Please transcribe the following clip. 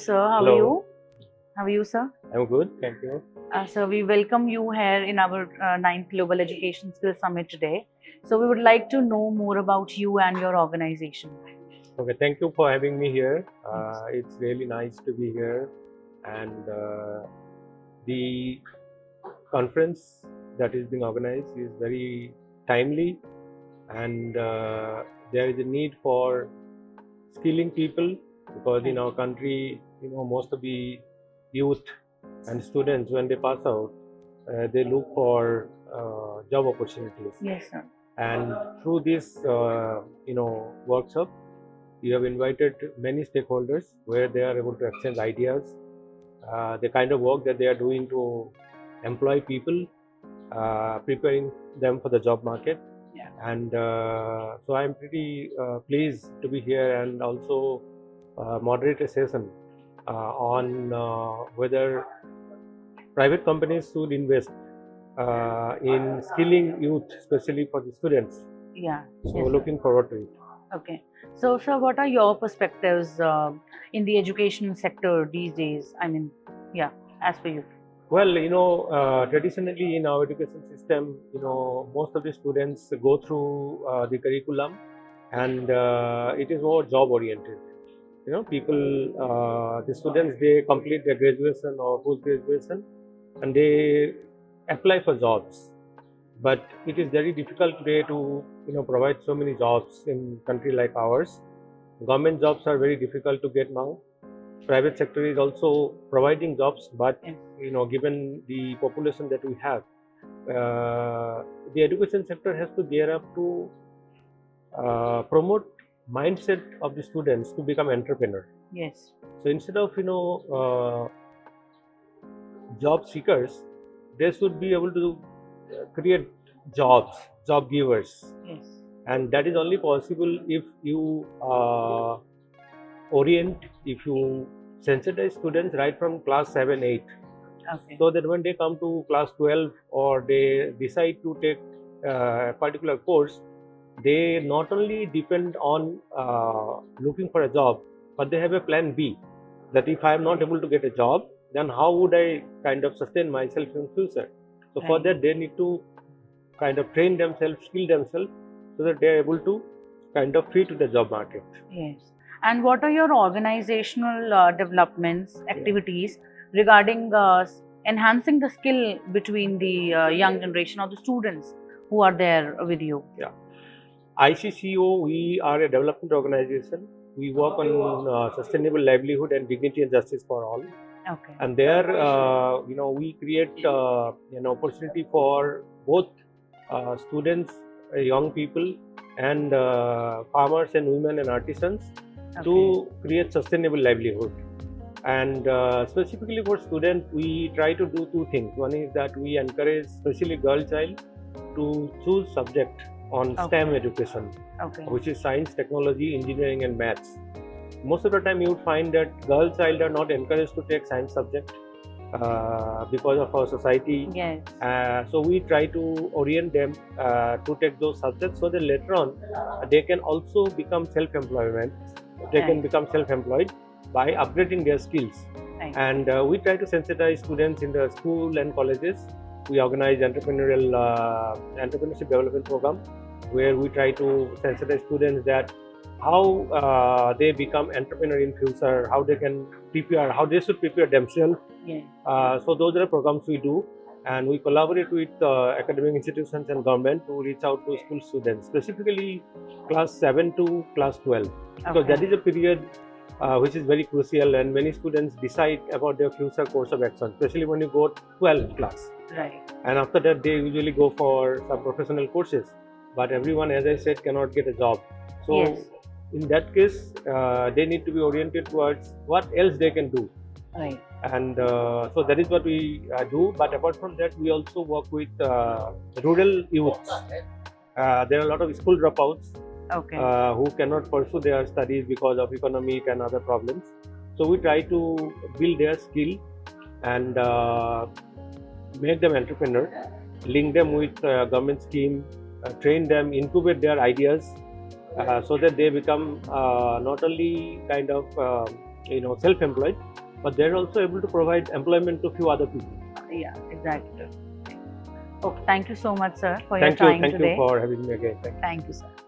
sir. How are Hello. you? How are you, sir? I'm good, thank you. Sir, we welcome you here in our 9th Global Education Skills Summit today. So, we would like to know more about you and your organization. Okay, thank you for having me here. Yes. It's really nice to be here, and the conference that is being organized is very timely, and there is a need for skilling people because in our country, most of the youth and students when they pass out, they look for job opportunities. Yes, sir. And through this, workshop, you have invited many stakeholders where they are able to exchange ideas, the kind of work that they are doing to employ people, preparing them for the job market. Yeah. And so I'm pretty pleased to be here and also moderate a session on whether private companies should invest in skilling youth, especially for the students. Yeah. So Yes, sir. looking forward to it. Okay. So, sir, what are your perspectives in the education sector these days? I mean, yeah, as for you. Well, traditionally in our education system, most of the students go through the curriculum, and it is more job oriented. The students, they complete their graduation or post graduation, and they apply for jobs. But it is very difficult today to provide so many jobs in country like ours. Government jobs are very difficult to get now. Private sector is also providing jobs, but given the population that we have, the education sector has to gear up to promote mindset of the students to become entrepreneur. Yes. So instead of job seekers, they should be able to create jobs, job givers. Yes. And that is only possible if you if you sensitize students right from class 7, 8. Okay. So that when they come to class 12 or they decide to take a particular course, they not only depend on looking for a job, but they have a plan B, that if I am not able to get a job, then how would I kind of sustain myself in future? So for that, they need to kind of train themselves, skill themselves, so that they are able to kind of fit to the job market. Yes. And what are your organizational developments, activities regarding enhancing the skill between the young generation or the students who are there with you? Yeah. ICCO, we are a development organization. We work on sustainable livelihood and dignity and justice for all. Okay. And there, we create an opportunity for both students, young people, and farmers and women and artisans to create sustainable livelihood. And specifically for students, we try to do two things. One is that we encourage, especially girl child, to choose subject on STEM education, which is science, technology, engineering, and maths. Most of the time, you would find that girl child are not encouraged to take science subject because of our society. Yes. So we try to orient them to take those subjects so that later on they can also become self-employed. They can become self-employed by upgrading their skills. And we try to sensitize students in the school and colleges. We organize entrepreneurship development program where we try to sensitize students that how they become entrepreneur in future, how they can prepare, how they should prepare themselves. Yes. So those are the programs we do, and we collaborate with academic institutions and government to reach out to school students, specifically class 7 to class 12, because that is a period which is very crucial, and many students decide about their future course of action, especially when you go 12th class. Right. And after that, they usually go for some professional courses. But everyone, as I said, cannot get a job. So in that case, they need to be oriented towards what else they can do. Right. And so that is what we do. But apart from that, we also work with rural youths. There are a lot of school dropouts who cannot pursue their studies because of economic and other problems. So we try to build their skill and make them entrepreneur, link them with government scheme, train them, incubate their ideas, so that they become not only kind of self-employed, but they're also able to provide employment to few other people. Yeah, exactly. Okay, thank you so much, sir, for your time Thank today. you for having me again. Thank you. Thank you, sir.